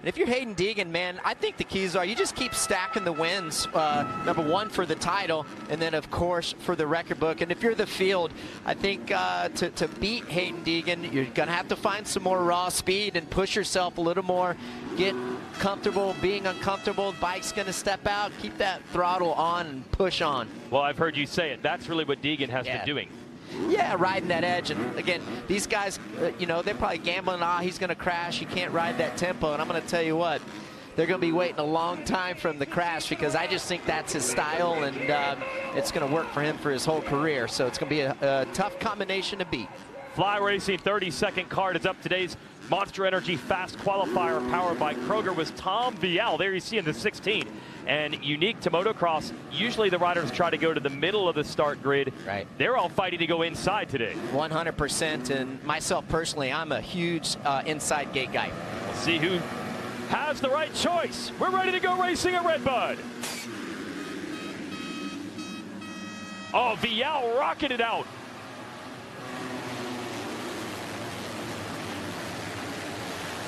And if you're Hayden Deegan, man, I think the keys are you just keep stacking the wins, number one for the title, and then, of course, for the record book. And if you're the field, I think to beat Hayden Deegan, you're going to have to find some more raw speed and push yourself a little more, get comfortable being uncomfortable. The bike's going to step out, keep that throttle on and push on. Well, I've heard you say it. That's really what Deegan has been doing. Yeah, riding that edge. And again, these guys, you know, they're probably gambling, he's going to crash. He can't ride that tempo. And I'm going to tell you what, they're going to be waiting a long time from the crash, because I just think that's his style, and it's going to work for him for his whole career. So it's going to be a tough combination to beat. Fly Racing 32nd card is up. Today's Monster Energy Fast Qualifier powered by Kroger was Tom Vial. There you see in the 16. And unique to motocross, usually the riders try to go to the middle of the start grid. Right. They're all fighting to go inside today. 100%. And myself personally, I'm a huge inside gate guy. We'll see who has the right choice. We're ready to go racing at Redbud. Oh, Vial rocking it out.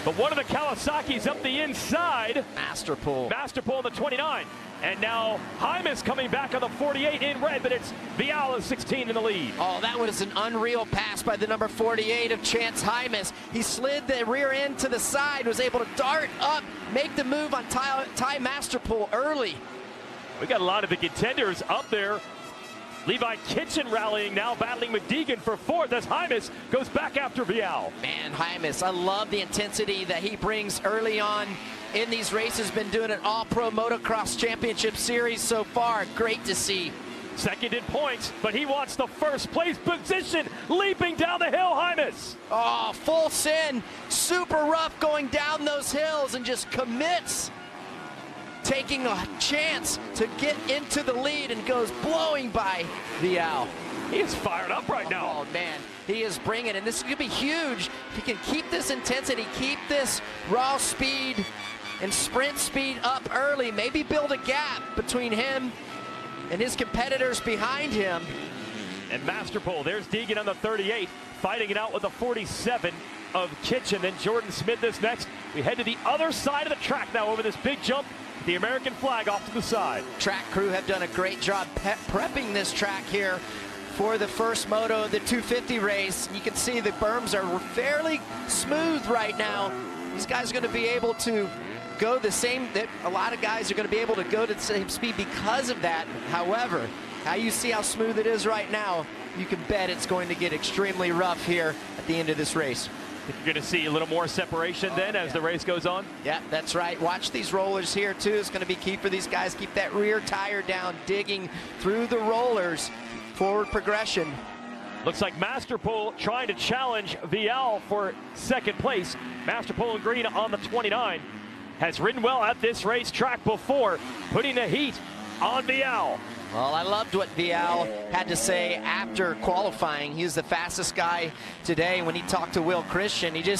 But one of the Kawasaki's up the inside. Masterpool. Masterpool in the 29. And now Hymas coming back on the 48 in red, but it's Vial is 16 in the lead. Oh, that was an unreal pass by the number 48 of Chance Hymas. He slid the rear end to the side, was able to dart up, make the move on Ty Masterpool early. We got a lot of the contenders up there. Levi Kitchen rallying now, battling with Deegan for fourth as Hymas goes back after Vial. Man, Hymas, I love the intensity that he brings early on in these races. Been doing an all-pro motocross championship series so far. Great to see. Second in points, but he wants the first place position, leaping down the hill, Hymas. Oh, full send, super rough going down those hills, and just commits, taking a chance to get into the lead, and goes blowing by Vial. He is fired up right now. Oh, man, he is bringing it, and this is going to be huge. If he can keep this intensity, keep this raw speed and sprint speed up early, maybe build a gap between him and his competitors behind him. And Masterpool, there's Deegan on the 38, fighting it out with the 47 of Kitchen. Then Jordan Smith is next. We head to the other side of the track now over this big jump. The American flag off to the side. Track crew have done a great job prepping this track here for the first moto of the 250 race. You can see the berms are fairly smooth right now. These guys are going to be able to go the same, a lot of guys are going to be able to go to the same speed because of that. However, how you see how smooth it is right now, you can bet it's going to get extremely rough here at the end of this race. You're going to see a little more separation then as the race goes on? Yeah, that's right. Watch these rollers here too. It's going to be key for these guys. Keep that rear tire down, digging through the rollers. Forward progression. Looks like Masterpool trying to challenge Vial for second place. Masterpool in green on the 29 has ridden well at this racetrack before, putting the heat on Vial. Well, I loved what Vial had to say after qualifying. He was the fastest guy today. When he talked to Will Christian, he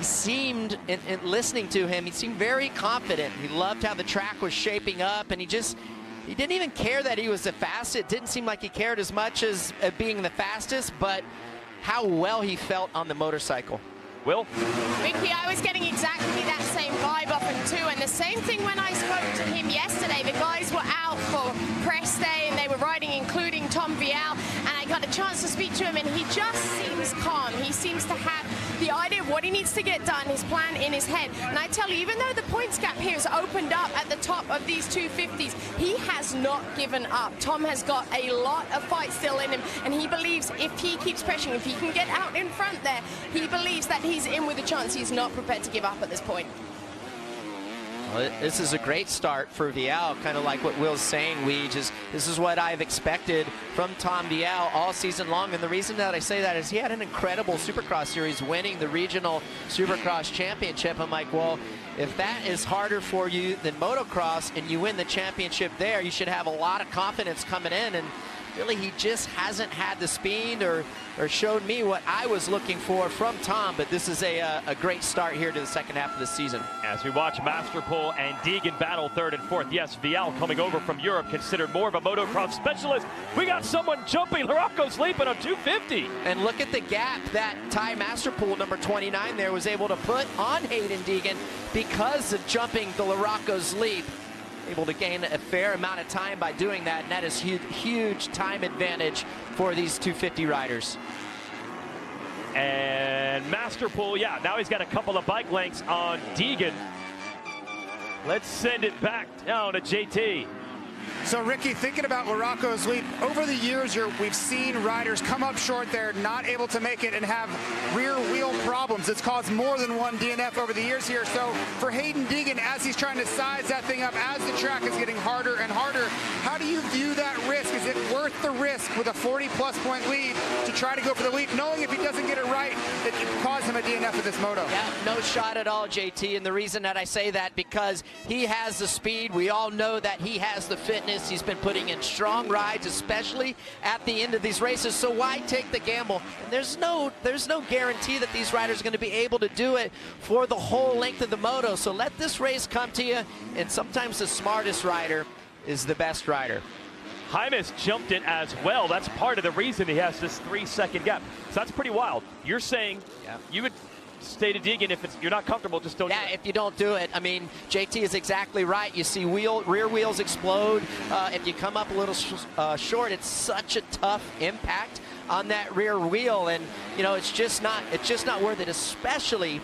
seemed, in listening to him, he seemed very confident. He loved how the track was shaping up, and he didn't even care that he was the fastest. It didn't seem like he cared as much as being the fastest, but how well he felt on the motorcycle. Will? Ricky, I was getting exactly that same vibe off him too, and the same thing when I spoke to him yesterday. The guys were out for press day and they were riding, including Tom Vial, and I got a chance to speak to him, and he just seems calm. He seems to have the idea of what he needs to get done, his plan in his head. And I tell you, even though the points gap here has opened up at the top of these 250s, he has not given up. Tom has got a lot of fight still in him, and he believes if he keeps pressuring, if he can get out in front there, he believes that he's in with a chance. He's not prepared to give up at this point. Well, this is a great start for Vial, kind of like what Will's saying, Weege, this is what I've expected from Tom Vial all season long. And the reason that I say that is he had an incredible Supercross series, winning the regional Supercross championship. I'm like, well, if that is harder for you than motocross and you win the championship there, you should have a lot of confidence coming in. And really he just hasn't had the speed or showed me what I was looking for from Tom, but this is a great start here to the second half of the season. As we watch Masterpool and Deegan battle third and fourth. Yes, Vial coming over from Europe, considered more of a motocross specialist. We got someone jumping. Larocco's leaping on 250. And look at the gap that Ty Masterpool, number 29 there, was able to put on Hayden Deegan because of jumping the Larocco's leap. Able to gain a fair amount of time by doing that, and that is huge time advantage for these 250 riders. And Masterpool, yeah, now he's got a couple of bike lengths on Deegan. Let's send it back down to JT. So, Ricky, thinking about Larocco's leap, over the years we've seen riders come up short there, not able to make it, and have rear wheel problems. It's caused more than one DNF over the years here. So for Hayden Deegan, as he's trying to size that thing up, as the track is getting harder and harder, how do you view that risk? Is it worth the risk with a 40-plus point lead to try to go for the leap, knowing if he doesn't get it right, it could cause him a DNF in this moto? Yeah, no shot at all, JT. And the reason that I say that, because he has the speed. We all know that he has the fitness. He's been putting in strong rides, especially at the end of these races. So why take the gamble? And there's no guarantee that these riders are going to be able to do it for the whole length of the moto. So let this race come to you. And sometimes the smartest rider is the best rider. Hymas jumped it as well. That's part of the reason he has this 3-second gap. So that's pretty wild. You're saying you would stay to Deegan if you're not comfortable, just don't do it. If you don't do it. I mean, JT is exactly right. You see rear wheels explode. If you come up a little short, it's such a tough impact on that rear wheel, and you know, it's just not worth it, especially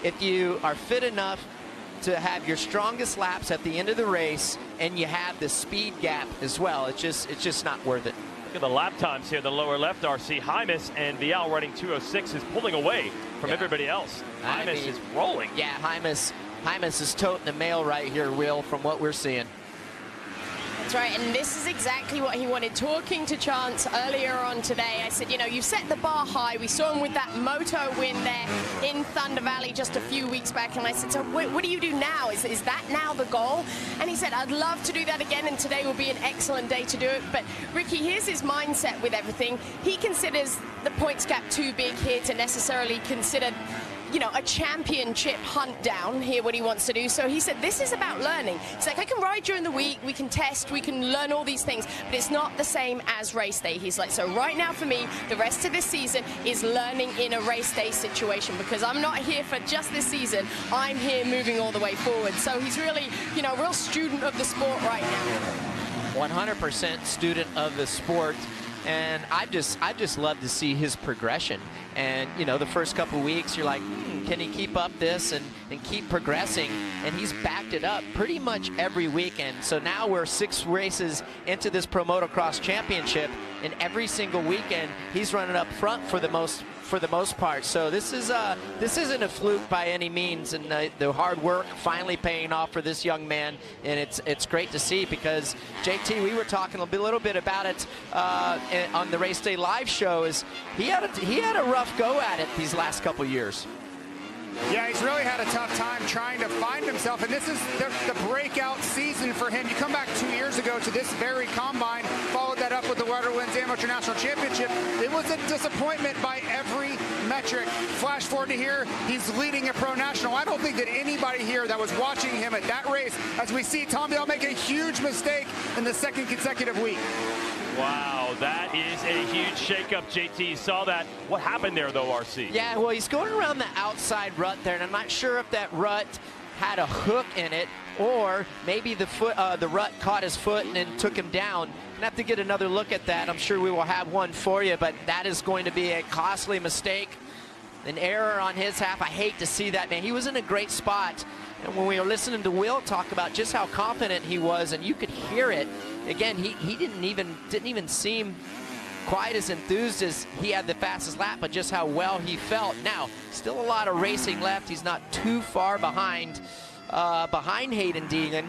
if you are fit enough to have your strongest laps at the end of the race and you have the speed gap as well. It's just not worth it. Look at the lap times here, the lower left RC. Hymas and Vial running 206 is pulling away from everybody else. Hymas is rolling. Yeah, Hymas is toting the mail right here, Will, from what we're seeing. That's right, and this is exactly what he wanted. Talking to Chance earlier on today, I said, you know, you've set the bar high. We saw him with that Moto win there in Thunder Valley just a few weeks back, and I said, so what do you do now? Is that now the goal? And he said, I'd love to do that again, and today will be an excellent day to do it. But Ricky, here's his mindset with everything. He considers the points gap too big here to necessarily consider, you know, a championship hunt down here, what he wants to do. So he said, this is about learning. He's like, I can ride during the week, we can test, we can learn all these things, but it's not the same as race day. He's like, so right now for me, the rest of this season is learning in a race day situation, because I'm not here for just this season, I'm here moving all the way forward. So he's really, you know, a real student of the sport right now. 100% student of the sport. And I just love to see his progression. And you know, the first couple weeks you're like, can he keep up this and keep progressing? And he's backed it up pretty much every weekend. So now we're 6 races into this Pro Motocross Championship, and every single weekend he's running up front for the most part. So this isn't a fluke by any means, and the hard work finally paying off for this young man, and it's great to see, because JT, we were talking a little bit about it on the Race Day Live show. Is he had a rough go at it these last couple years. Yeah, he's really had a tough time trying to find himself, and this is the breakout season for him. You come back 2 years ago to this very combine, followed that up with the Waterlands Amateur National Championship. It was a disappointment by every metric. Flash forward to here, he's leading a Pro National. I don't think that anybody here that was watching him at that race, as we see Tom Vial make a huge mistake in the second consecutive week. Wow, that is a huge shakeup, JT. You saw that. What happened there, though, RC? Yeah, well, he's going around the outside rut there, and I'm not sure if that rut had a hook in it, or maybe the rut caught his foot and then took him down. Gonna have to get another look at that. I'm sure we will have one for you, but that is going to be a costly mistake, an error on his half. I hate to see that, man. He was in a great spot, and when we were listening to Will talk about just how confident he was, and you could hear it. Again, he didn't even seem quite as enthused as he had the fastest lap, but just how well he felt. Now, still a lot of racing left. He's not too far behind Hayden Deegan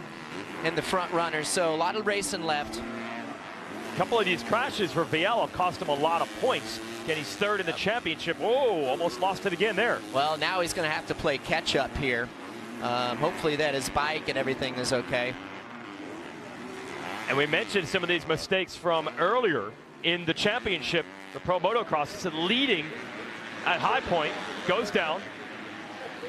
and the front runners, so a lot of racing left. A couple of these crashes for Vial cost him a lot of points. Again, he's third in the championship. Whoa, almost lost it again there. Well, now he's going to have to play catch up here. Hopefully that his bike and everything is okay. And we mentioned some of these mistakes from earlier in the championship, the Pro Motocross. It's leading at high point, goes down,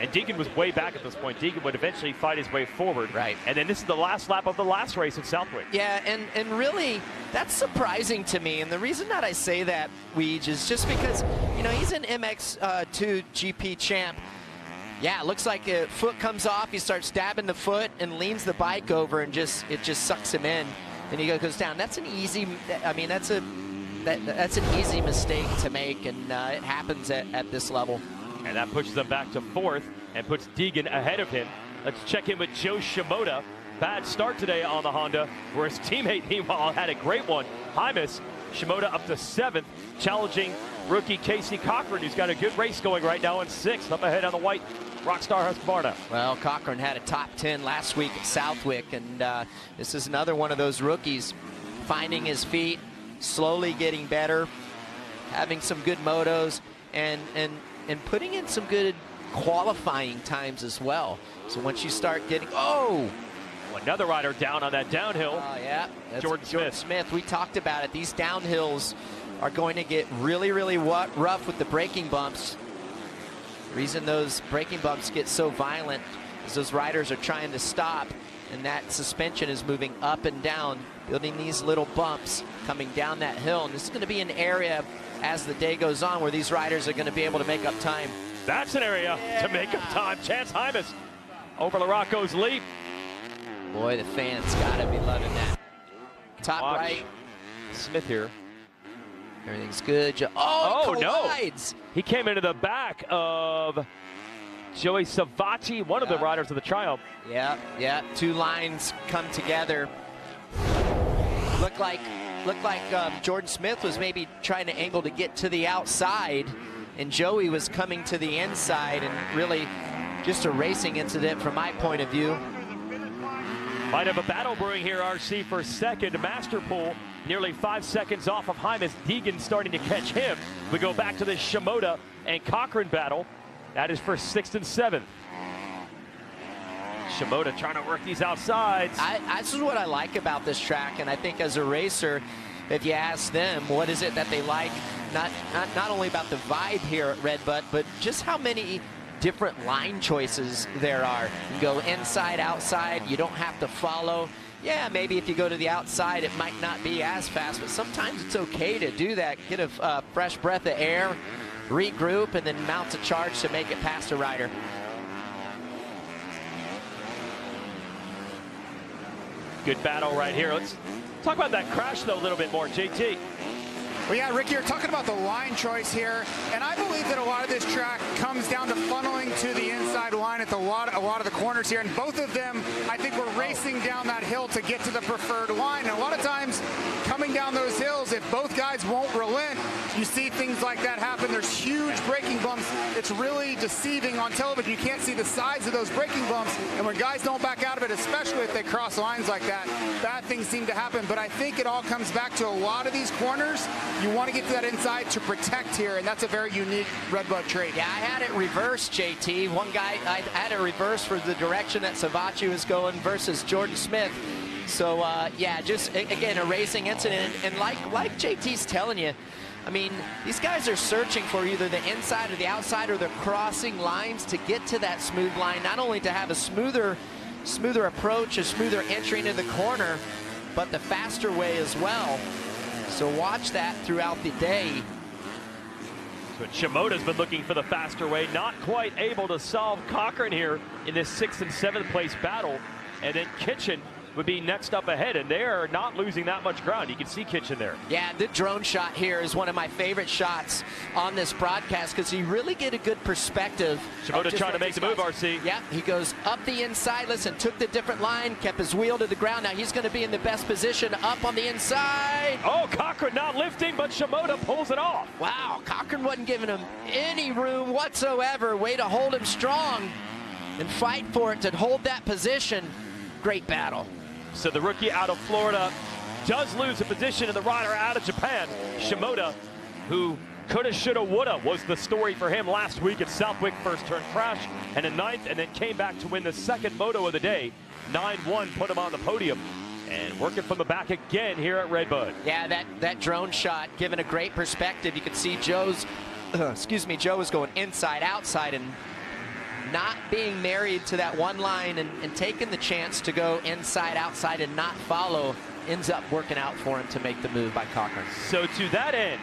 and Deegan was way back at this point. Deegan would eventually fight his way forward. Right. And then this is the last lap of the last race at Southwick. Yeah, and really, that's surprising to me. And the reason that I say that, Weege, is just because, you know, he's an MX2 GP champ. Yeah, it looks like a foot comes off, he starts dabbing the foot and leans the bike over, and it just sucks him in, and he goes down. That's an easy, I mean, that's an easy mistake to make, and it happens at this level. And that pushes him back to fourth and puts Deegan ahead of him. Let's check in with Joe Shimoda. Bad start today on the Honda, where his teammate, meanwhile, had a great one. Hymas, Shimoda up to seventh, challenging rookie Casey Cochran, who's got a good race going right now in sixth, up ahead on the white Rockstar Husqvarna. Well, Cochran had a top 10 last week at Southwick, and this is another one of those rookies finding his feet, slowly getting better, having some good motos, and putting in some good qualifying times as well. So once you start getting, another rider down on that downhill. Yeah, that's Jordan Smith. We talked about it. These downhills are going to get really, really rough with the braking bumps. The reason those braking bumps get so violent is those riders are trying to stop, and that suspension is moving up and down, building these little bumps coming down that hill. And this is going to be an area as the day goes on where these riders are going to be able to make up time. That's an area to make up time. Chance Hymas over Larocco's leap. Boy, the fans got to be loving that. Top right. Smith here. Everything's good. Collides. No. He came into the back of Joey Savacci, one of the riders of the Triumph. Yeah. Two lines come together. Looked like Jordan Smith was maybe trying to angle to get to the outside, and Joey was coming to the inside, and really just a racing incident from my point of view. Might have a battle brewing here, RC, for second. Masterpool nearly 5 seconds off of Hymas. Deegan starting to catch him. We go back to the Shimoda and Cochran battle. That is for sixth and seventh. Shimoda trying to work these outsides. This is what I like about this track, and I think as a racer, if you ask them what is it that they like, not only about the vibe here at Redbutt, but just how many different line choices there are. You go inside, outside, you don't have to follow. Yeah, maybe if you go to the outside, it might not be as fast, but sometimes it's okay to do that. Get a fresh breath of air, regroup, and then mount a charge to make it past a rider. Good battle right here. Let's talk about that crash, though, a little bit more, JT. Well, yeah, Ricky, you're talking about the line choice here, and I believe that a lot of this track comes down to funneling to the inside line at a lot of the corners here, and both of them, I think, were racing down that hill to get to the preferred line. And a lot of times, coming down those hills, if both guys won't relent, you see things like that happen. There's huge braking bumps. It's really deceiving on television. You can't see the size of those braking bumps, and when guys don't back out of it, especially if they cross lines like that, bad things seem to happen. But I think it all comes back to a lot of these corners. You want to get to that inside to protect here, and that's a very unique Redbutt trait. Yeah, I had it reversed, JT. One guy, I had it reversed for the direction that Savacci was going versus Jordan Smith. So, yeah, just, again, a racing incident. And like JT's telling you, I mean, these guys are searching for either the inside or the outside, or they're crossing lines to get to that smooth line, not only to have a smoother approach, a smoother entry into the corner, but the faster way as well. So watch that throughout the day. But Shimoda's been looking for the faster way, not quite able to solve Cochran here in this 6th and 7th place battle. And then Kitchen would be next up ahead, and they're not losing that much ground. You can see Kitchen there. Yeah, the drone shot here is one of my favorite shots on this broadcast, because you really get a good perspective. Shimoda trying to make the move, RC. Yeah, he goes up the inside. Listen, took the different line, kept his wheel to the ground. Now he's going to be in the best position up on the inside. Oh, Cochran not lifting, but Shimoda pulls it off. Wow, Cochran wasn't giving him any room whatsoever. Way to hold him strong and fight for it to hold that position. Great battle. So the rookie out of Florida does lose a position, and the rider out of Japan, Shimoda, who coulda, shoulda, woulda, was the story for him last week at Southwick. First turn crash and a 9th, and then came back to win the second moto of the day. 9-1 put him on the podium. And working from the back again here at Redbud. Yeah, that drone shot giving a great perspective. You can see Joe's, Joe is going inside, outside, and not being married to that one line and taking the chance to go inside, outside, and not follow ends up working out for him to make the move by Cochran. So to that end,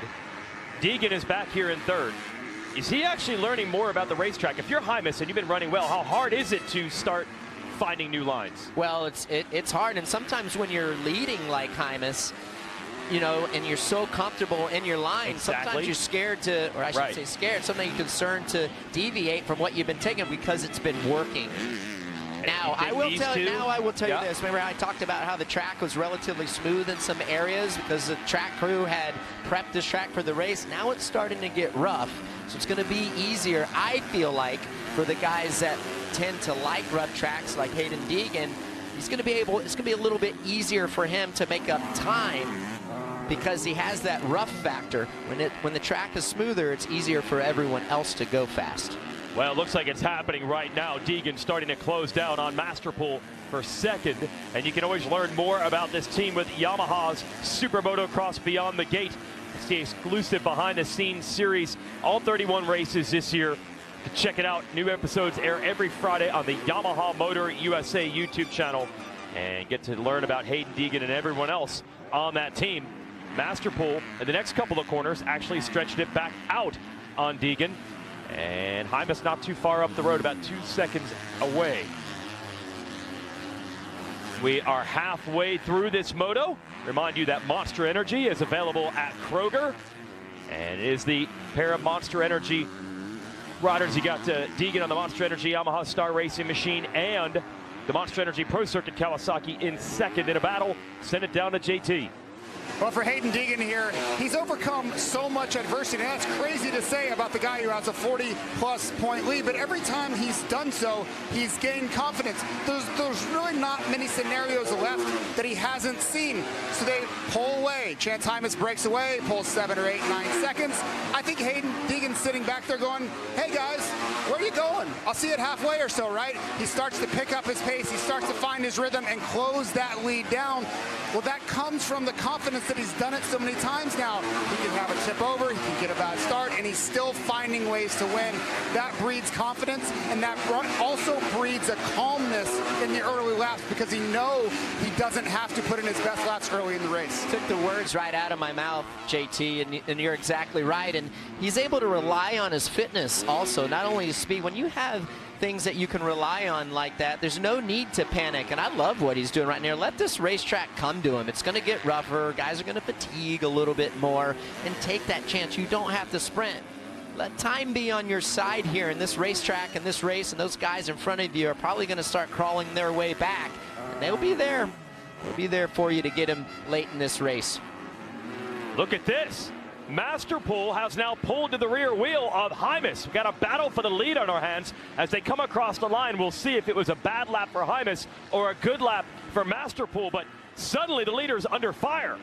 Deegan is back here in third. Is he actually learning more about the racetrack? If you're Hymas and you've been running well, how hard is it to start finding new lines? Well, it's hard, and sometimes when you're leading like Hymas, you know, and you're so comfortable in your line, sometimes you're scared to, or I should say scared, sometimes you're concerned to deviate from what you've been taking because it's been working. Now I will tell you this. Remember, I talked about how the track was relatively smooth in some areas because the track crew had prepped this track for the race. Now it's starting to get rough, so it's going to be easier, I feel like, for the guys that tend to like rough tracks like Hayden Deegan. It's going to be a little bit easier for him to make up time because he has that rough factor. When the track is smoother, it's easier for everyone else to go fast. Well, it looks like it's happening right now. Deegan starting to close down on Masterpool for second. And you can always learn more about this team with Yamaha's Super Motocross Beyond the Gate. It's the exclusive behind-the-scenes series. All 31 races this year. Check it out. New episodes air every Friday on the Yamaha Motor USA YouTube channel. And get to learn about Hayden Deegan and everyone else on that team. Masterpool in the next couple of corners actually stretched it back out on Deegan. And Hymas not too far up the road, about 2 seconds away. We are halfway through this moto. Remind you that Monster Energy is available at Kroger. And it is the pair of Monster Energy riders. You got Deegan on the Monster Energy Yamaha Star Racing Machine and the Monster Energy Pro Circuit Kawasaki in second in a battle. Send it down to JT. Well, for Hayden Deegan here, he's overcome so much adversity, and that's crazy to say about the guy who has a 40-plus point lead, but every time he's done so, he's gained confidence. There's really not many scenarios left that he hasn't seen, so they pull away. Chance Hymas breaks away, pulls 7 or 8, 9 seconds. I think Hayden Deegan's sitting back there going, hey guys, where are you going? I'll see it halfway or so, right? He starts to pick up his pace, he starts to find his rhythm and close that lead down. Well, that comes from the confidence that he's done it so many times now. He can have a tip over, he can get a bad start, and he's still finding ways to win. That breeds confidence, and that also breeds a calmness in the early laps because he knows he doesn't have to put in his best laps early in the race. Took the words right out of my mouth, JT, and you're exactly right. And he's able to rely on his fitness also, not only his speed. When you have things that you can rely on like that, there's no need to panic, and I love what he's doing right now. Let this racetrack come to him. It's going to get rougher. Guys are going to fatigue a little bit more, and take that chance. You don't have to sprint. Let time be on your side here in this racetrack and this race, and those guys in front of you are probably going to start crawling their way back, and they'll be there. They'll be there for you to get him late in this race. Look at this. Masterpool has now pulled to the rear wheel of Hymas. We've got a battle for the lead on our hands as they come across the line. We'll see if it was a bad lap for Hymas or a good lap for Masterpool, but suddenly the leader's under fire.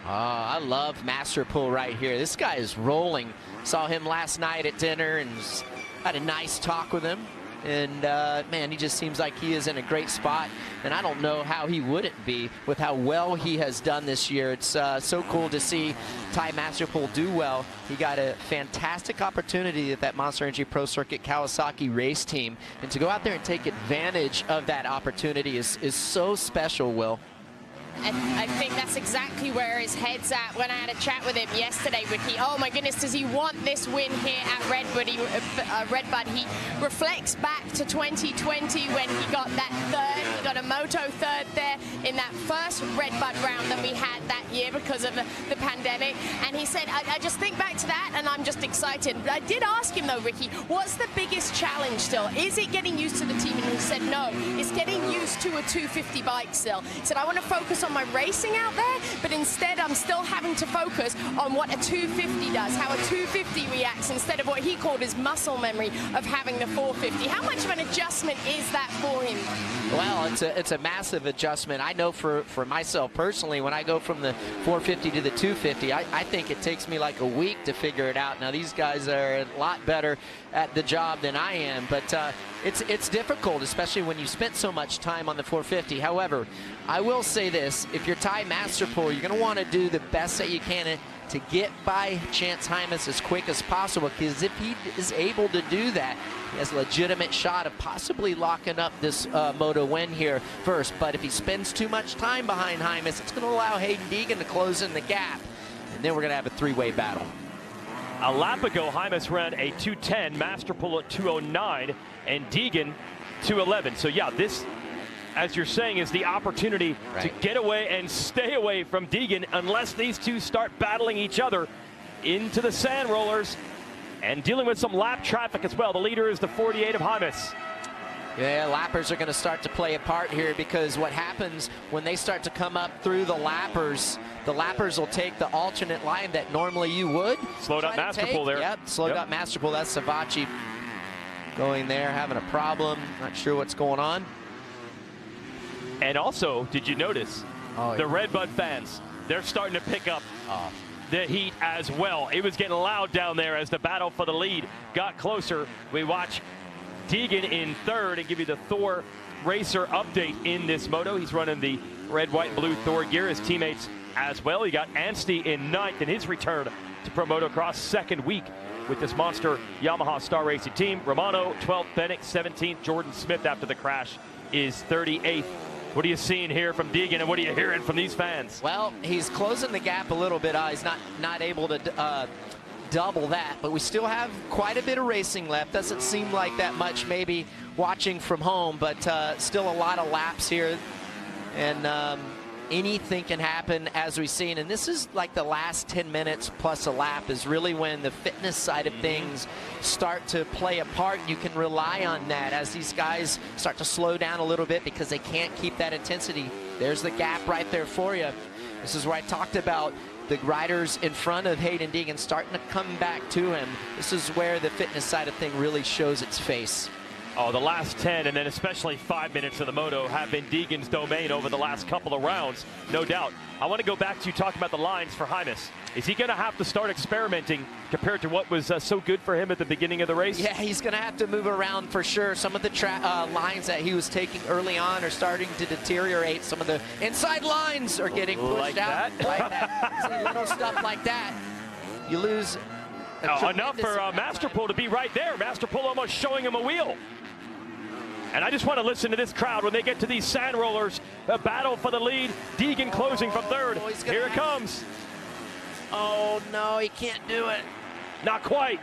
I love Masterpool right here. This guy is rolling. Saw him last night at dinner and had a nice talk with him. And, man, he just seems like he is in a great spot. And I don't know how he wouldn't be with how well he has done this year. It's so cool to see Ty Masterpool do well. He got a fantastic opportunity at that Monster Energy Pro Circuit Kawasaki race team. And to go out there and take advantage of that opportunity is so special, Will. And I think that's exactly where his head's at. When I had a chat with him yesterday, Ricky, oh my goodness, does he want this win here at Redbud? He reflects back to 2020 when he got that third. He got a Moto third there in that first Redbud round that we had that year because of the pandemic. And he said, I just think back to that and I'm just excited. But I did ask him though, Ricky, what's the biggest challenge still? Is it getting used to the team? And he said, no, it's getting used to a 250 bike still. He said, I want to focus on my racing out there, but instead I'm still having to focus on what a 250 does, how a 250 reacts instead of what he called his muscle memory of having the 450. How much of an adjustment is that for him? Well, it's a massive adjustment. I know for myself personally, when I go from the 450 to the 250, I think it takes me like a week to figure it out. Now these guys are a lot better at the job than I am, but it's difficult, especially when you spent so much time on the 450. However, I will say this: if you're Ty Masterpool, you're going to want to do the best that you can to get by Chance Hymas as quick as possible, because if he is able to do that, he has a legitimate shot of possibly locking up this Moto win here first. But if he spends too much time behind Hymas, it's going to allow Hayden Deegan to close in the gap, and then we're going to have a three-way battle. A lap ago, Hymas ran a 2:10, Masterpool at 2:09, and Deegan 2:11. So yeah, this, as you're saying, is the opportunity to get away and stay away from Deegan unless these two start battling each other into the sand rollers and dealing with some lap traffic as well. The leader is the 48 of Hymas. Yeah, lappers are going to start to play a part here, because what happens when they start to come up through the lappers will take the alternate line that normally you would. Slowed up Masterpool there. Yep, slowed up Masterpool. That's Savachi going there, having a problem. Not sure what's going on. And also, did you notice the Redbud fans? They're starting to pick up the heat as well. It was getting loud down there as the battle for the lead got closer. We watch Deegan in third and give you the Thor Racer update in this moto. He's running the red, white, blue Thor gear. His teammates as well. You got Anstey in ninth in his return to Pro Motocross, second week with this monster Yamaha Star Racing team. Romano 12th, Bennett 17th. Jordan Smith after the crash is 38th. What are you seeing here from Deegan, and what are you hearing from these fans? Well, he's closing the gap a little bit. He's not able to double that, but we still have quite a bit of racing left. Doesn't seem like that much maybe watching from home, but still a lot of laps here, and anything can happen as we've seen. And this is like the last 10 minutes plus a lap is really when the fitness side of things start to play a part. You can rely on that as these guys start to slow down a little bit because they can't keep that intensity. There's the gap right there for you. This is where I talked about the riders in front of Hayden Deegan starting to come back to him. This is where the fitness side of thing really shows its face. Oh, the last 10 and then especially 5 minutes of the moto have been Deegan's domain over the last couple of rounds, no doubt. I want to go back to you talking about the lines for Hymas. Is he going to have to start experimenting compared to what was so good for him at the beginning of the race? Yeah, he's going to have to move around for sure. Some of the lines that he was taking early on are starting to deteriorate. Some of the inside lines are getting pushed like out. That? Like that. See, little stuff like that. You lose enough for Masterpool to be right there. Masterpool almost showing him a wheel. And I just want to listen to this crowd when they get to these sand rollers. A battle for the lead. Deegan closing from third. Here it comes. Oh, no, he can't do it. Not quite.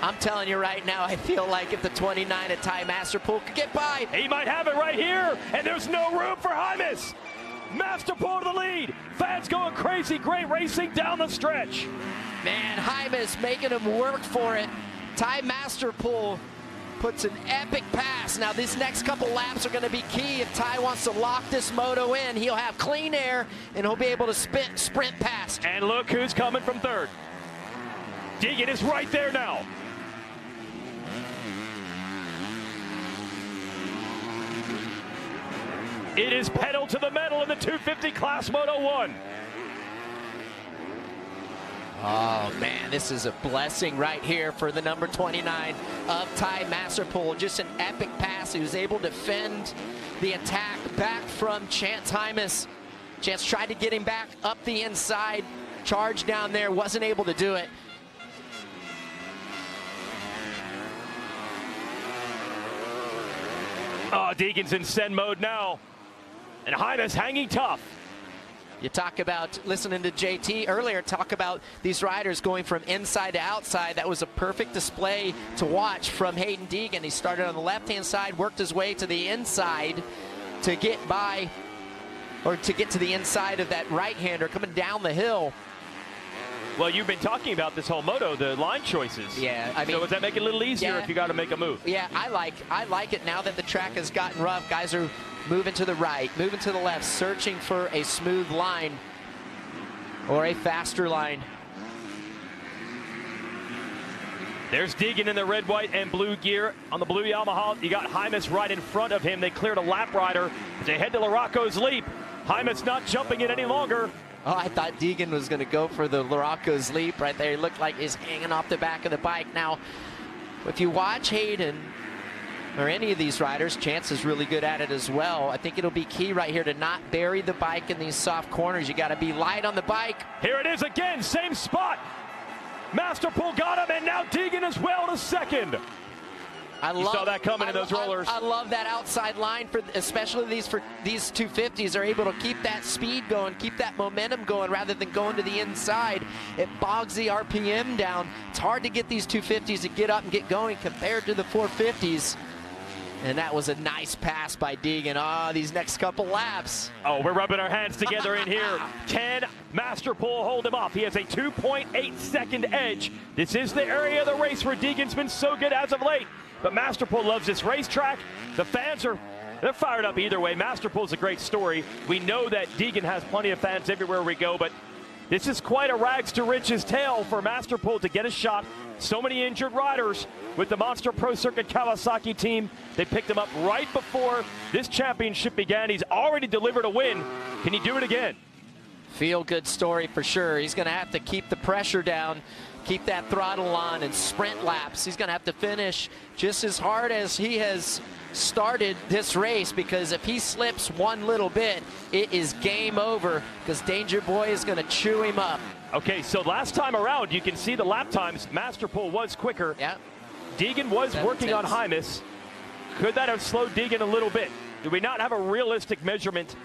I'm telling you right now, I feel like if the 29 at Ty Masterpool could get by. He might have it right here, and there's no room for Hymas. Masterpool to the lead. Fans going crazy. Great racing down the stretch. Man, Hymas making him work for it. Ty Masterpool puts an epic pass. Now, these next couple laps are going to be key. If Ty wants to lock this moto in, he'll have clean air, and he'll be able to sprint past. And look who's coming from third. Deegan is right there now. It is pedal to the metal in the 250 class Moto 1. Oh, man, this is a blessing right here for the number 29 of Ty Masterpool. Just an epic pass. He was able to fend the attack back from Chance Hymas. Chance tried to get him back up the inside. Charge down there, wasn't able to do it. Oh, Deegan's in send mode now. And Hymas hanging tough. You talk about, listening to JT earlier, talk about these riders going from inside to outside. That was a perfect display to watch from Hayden Deegan. He started on the left-hand side, worked his way to the inside to get by, or to get to the inside of that right-hander coming down the hill. Well, you've been talking about this whole moto, the line choices. Yeah, I mean, so does that make it a little easier if you got to make a move? Yeah, I like it now that the track has gotten rough. Guys are moving to the right, moving to the left, searching for a smooth line or a faster line. There's Deegan in the red, white, and blue gear. On the blue Yamaha, you got Hymas right in front of him. They cleared a lap rider as they head to Larocco's Leap. Hymas not jumping it any longer. Oh, I thought Deegan was going to go for the Larocco's Leap right there. He looked like he's hanging off the back of the bike. Now, if you watch Hayden or any of these riders, Chance is really good at it as well. I think it'll be key right here to not bury the bike in these soft corners. You got to be light on the bike. Here it is again, same spot. Masterpool got him, and now Deegan as well to second. You saw that coming in those rollers. I love that outside line, especially these 250s are able to keep that speed going, keep that momentum going rather than going to the inside. It bogs the RPM down. It's hard to get these 250s to get up and get going compared to the 450s. And that was a nice pass by Deegan. These next couple laps. Oh, we're rubbing our hands together in here. Can Masterpool hold him off? He has a 2.8 second edge. This is the area of the race where Deegan's been so good as of late. But Masterpool loves this racetrack. The fans they're fired up either way. Masterpool's a great story. We know that Deegan has plenty of fans everywhere we go, but this is quite a rags to riches tale for Masterpool to get a shot. So many injured riders with the Monster Pro Circuit Kawasaki team. They picked him up right before this championship began. He's already delivered a win. Can he do it again? Feel good story for sure. He's going to have to keep the pressure down, keep that throttle on, and sprint laps. He's going to have to finish just as hard as he has started this race, because if he slips one little bit, it is game over, because Danger Boy is going to chew him up. Okay, so last time around, you can see the lap times. Masterpool was quicker. Yeah. Deegan was working on Hymas. Could that have slowed Deegan a little bit? Do we not have a realistic measurement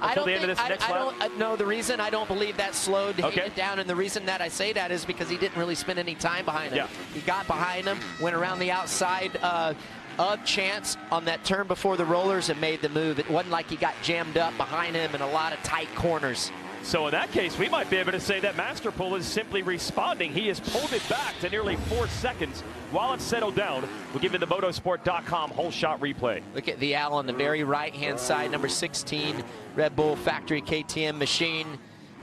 until the end of this next lap? No, the reason I don't believe that slowed Hayden down, and the reason that I say that is because he didn't really spend any time behind him. Yeah. He got behind him, went around the outside of Chance on that turn before the rollers and made the move. It wasn't like he got jammed up behind him in a lot of tight corners. So in that case, we might be able to say that Masterpool is simply responding. He has pulled it back to nearly 4 seconds while it's settled down. We'll give you the motosport.com whole shot replay. Look at Vial on the very right-hand side, number 16, Red Bull Factory KTM machine.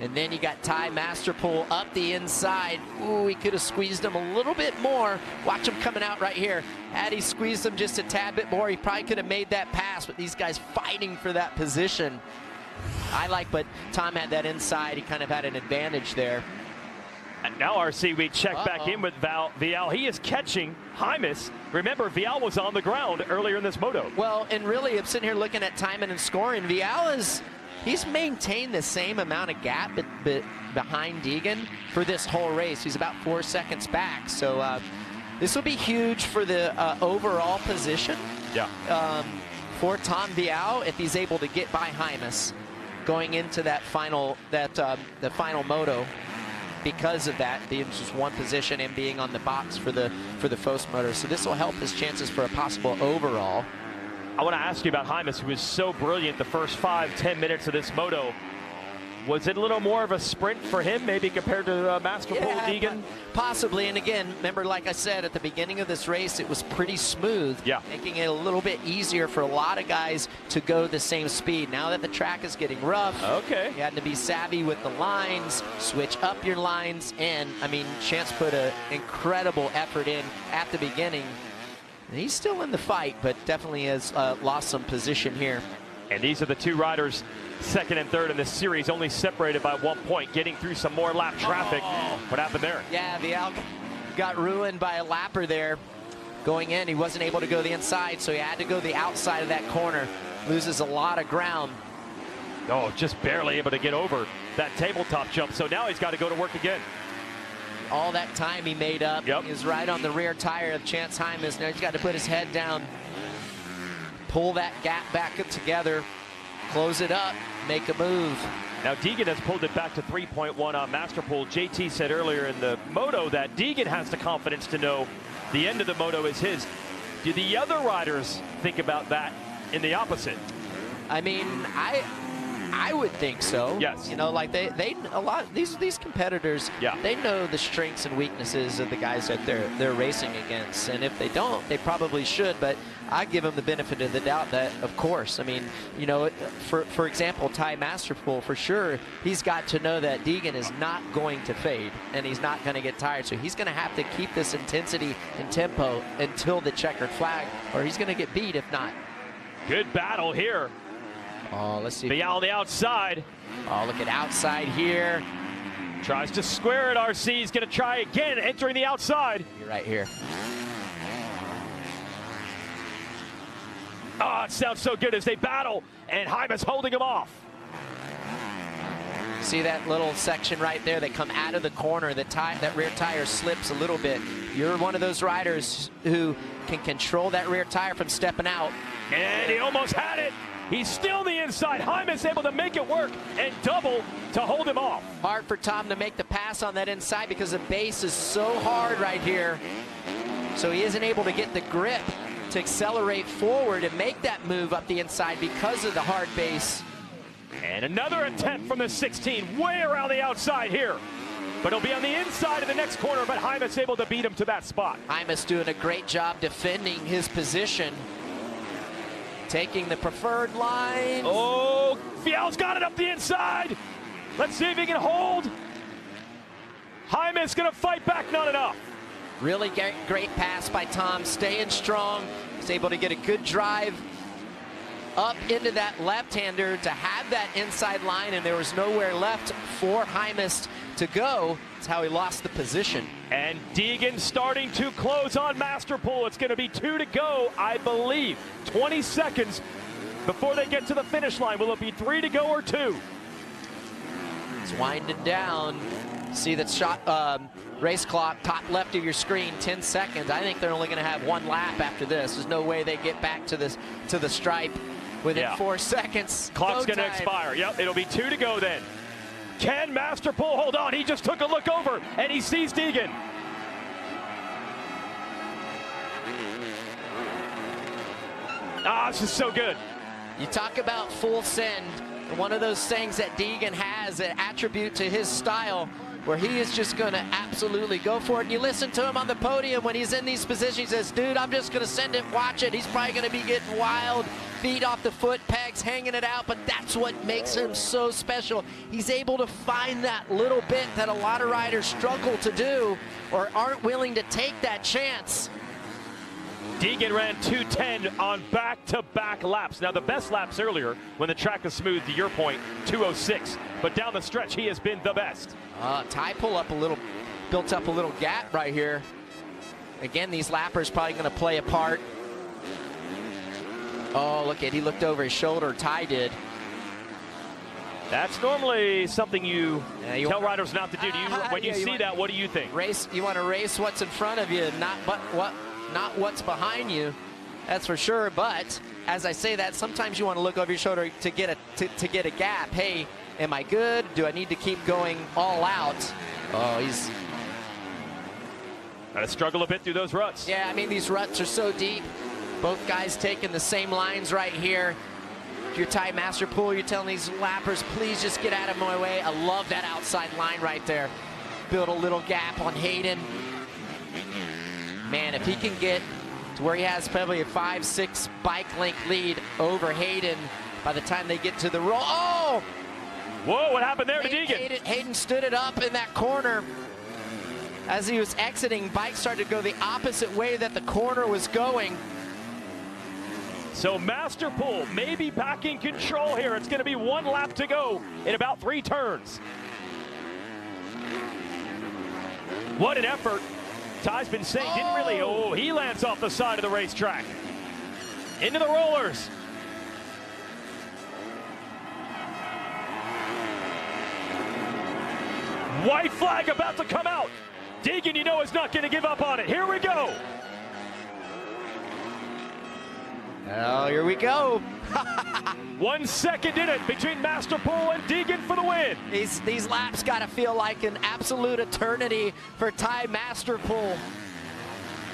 And then you got Ty Masterpool up the inside. Ooh, he could have squeezed him a little bit more. Watch him coming out right here. Had he squeezed him just a tad bit more, he probably could have made that pass, but these guys fighting for that position. But Tom had that inside. He kind of had an advantage there. And now, RC, we check back in with Vial. He is catching Hymas. Remember, Vial was on the ground earlier in this moto. Well, and really, I'm sitting here looking at timing and scoring. Vial he's maintained the same amount of gap behind Deegan for this whole race. He's about 4 seconds back. So this will be huge for the overall position. Yeah. For Tom Vial, if he's able to get by Hymas going into that final the final moto, because of that being just one position and being on the box for the Fost motor. So this will help his chances for a possible overall. I want to ask you about Hymas, who was so brilliant the first 5-10 minutes of this moto. Was it a little more of a sprint for him, maybe compared to Masterpool, Deegan? Possibly, and again, remember, like I said, at the beginning of this race, it was pretty smooth, making it a little bit easier for a lot of guys to go the same speed. Now that the track is getting rough, you had to be savvy with the lines, switch up your lines, and, I mean, Chance put an incredible effort in at the beginning. And he's still in the fight, but definitely has lost some position here. And these are the two riders, second and third in this series, only separated by 1 point, getting through some more lap traffic. What happened there? Yeah, Vial got ruined by a lapper there. Going in, he wasn't able to go the inside, so he had to go the outside of that corner. Loses a lot of ground. Oh, just barely able to get over that tabletop jump. So now he's got to go to work again. All that time he made up. He was right on the rear tire of Chance Hymas. Now he's got to put his head down, pull that gap back up together, close it up, make a move. Now Deegan has pulled it back to 3.1 on Masterpool. JT said earlier in the moto that Deegan has the confidence to know the end of the moto is his. Do the other riders think about that in the opposite? I mean, I would think so. Yes. You know, like they a lot these competitors. Yeah. They know the strengths and weaknesses of the guys that they're racing against, and if they don't, they probably should. But I give them the benefit of the doubt that, of course, I mean, you know, for example, Ty Masterpool, for sure, he's got to know that Deegan is not going to fade and he's not going to get tired. So he's going to have to keep this intensity and tempo until the checkered flag, or he's going to get beat if not. Good battle here. Oh, let's see. Vial on the outside. Oh, look at outside here. Tries to square it, RC. He's going to try again, entering the outside. You're right here. Oh, it sounds so good as they battle, and Hymas holding him off. See that little section right there? They come out of the corner. That rear tire slips a little bit. You're one of those riders who can control that rear tire from stepping out. And he almost had it. He's still on the inside. Hymas able to make it work and double to hold him off. Hard for Tom to make the pass on that inside because the base is so hard right here. So he isn't able to get the grip to accelerate forward and make that move up the inside because of the hard base. And another attempt from the 16, way around the outside here. But he'll be on the inside of the next corner, but Hymas able to beat him to that spot. Hymas doing a great job defending his position. Taking the preferred line. Oh, Vial's got it up the inside. Let's see if he can hold. Hymas gonna fight back, not enough. Really great pass by Tom, staying strong. He's able to get a good drive up into that left-hander to have that inside line, and there was nowhere left for Hymas to go. That's how he lost the position. And Deegan starting to close on Masterpool. It's going to be 2 to go, I believe. 20 seconds before they get to the finish line. Will it be 3 to go or 2? It's winding down. See that shot, race clock, top left of your screen, 10 seconds. I think they're only going to have one lap after this. There's no way they get back to the stripe within 4 seconds. Clock's going to expire. Yep, it'll be 2 to go then. Can Masterpool hold on? He just took a look over and he sees Deegan. Ah, this is so good. You talk about full send. One of those things that Deegan has, an attribute to his style, where he is just going to absolutely go for it. And you listen to him on the podium when he's in these positions, he says, dude, I'm just going to send it, watch it. He's probably going to be getting wild, feet off the foot pegs, hanging it out, but that's what makes him so special. He's able to find that little bit that a lot of riders struggle to do or aren't willing to take that chance. Deegan ran 2:10 on back-to-back laps. Now, the best laps earlier, when the track is smooth, to your point, 2:06. But down the stretch, he has been the best. Ty built up a little gap right here. Again, these lappers probably going to play a part. Oh, look at, he looked over his shoulder, Ty did. That's normally something you tell riders not to do. When you see that, what do you think? You want to race what's in front of you, not what's behind you. That's for sure. But as I say that, sometimes you want to look over your shoulder to get a gap. Hey, am I good? Do I need to keep going all out? Oh, he's got to struggle a bit through those ruts. Yeah, I mean, these ruts are so deep. Both guys taking the same lines right here. If you're Ty Masterpool, you're telling these lappers, please just get out of my way. I love that outside line right there. Build a little gap on Hayden. Man, if he can get to where he has probably a 5-6 bike length lead over Hayden by the time they get to the roll. Oh! Whoa, what happened there to Deegan? Hayden stood it up in that corner. As he was exiting, bike started to go the opposite way that the corner was going. So Masterpool may be back in control here. It's going to be 1 lap to go in about 3 turns. What an effort. Ty's been saying, didn't really, he lands off the side of the racetrack. Into the rollers. White flag about to come out. Deegan, you know, is not going to give up on it. Here we go. Oh, here we go. 1 second in it between Masterpool and Deegan for the win. These laps got to feel like an absolute eternity for Ty Masterpool.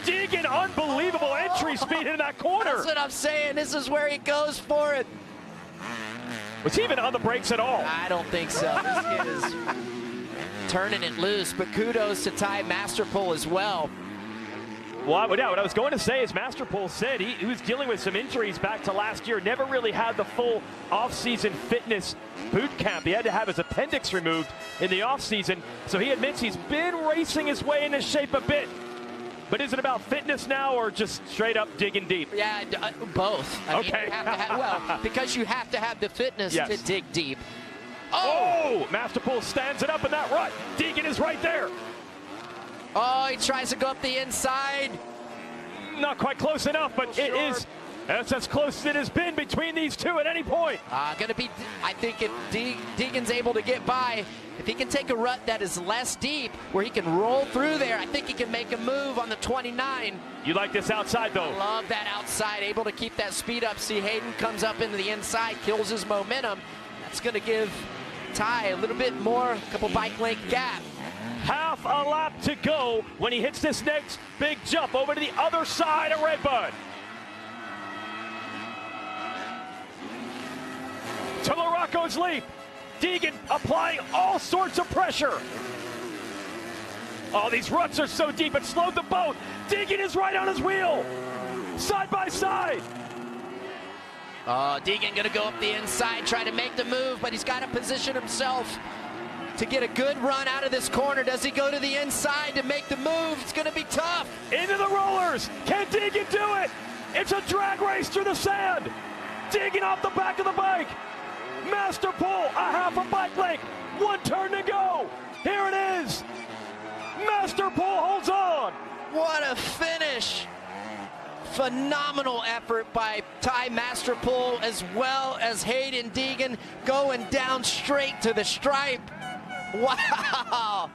Deegan, unbelievable entry speed in that corner. That's what I'm saying. This is where he goes for it. Was he even on the brakes at all? I don't think so. This kid is turning it loose, but kudos to Ty Masterpool as well. Well, yeah, what I was going to say is Masterpool said he was dealing with some injuries back to last year, never really had the full off-season fitness boot camp. He had to have his appendix removed in the off-season, so he admits he's been racing his way into shape a bit. But is it about fitness now or just straight up digging deep? Yeah, both. I mean, Okay. you have to have, well, because you have to have the fitness Yes. to dig deep. Oh! Masterpool stands it up in that rut. Deegan is right there. Oh, he tries to go up the inside. Not quite close enough, but it is. That's as close as it has been between these two at any point. Gonna be, I think if Deegan's able to get by, if he can take a rut that is less deep, where he can roll through there, I think he can make a move on the 29. You like this outside, though. I love that outside, able to keep that speed up. See, Hayden comes up into the inside, kills his momentum. That's gonna give Ty a little bit more, a couple bike length gap. Half a lap to go when he hits this next big jump over to the other side of Redbud. To LaRocco's leap. Deegan applying all sorts of pressure. Oh, these ruts are so deep it slowed the boat. Deegan is right on his wheel. Side by side. Deegan gonna go up the inside, try to make the move, but he's got to position himself to get a good run out of this corner. Does he go to the inside to make the move? It's gonna be tough. Into the rollers. Can Deegan do it? It's a drag race through the sand. Deegan off the back of the bike. Masterpool, a half a bike length. One turn to go. Here it is. Masterpool holds on. What a finish. Phenomenal effort by Ty Masterpool as well as Hayden Deegan going down straight to the stripe. Wow.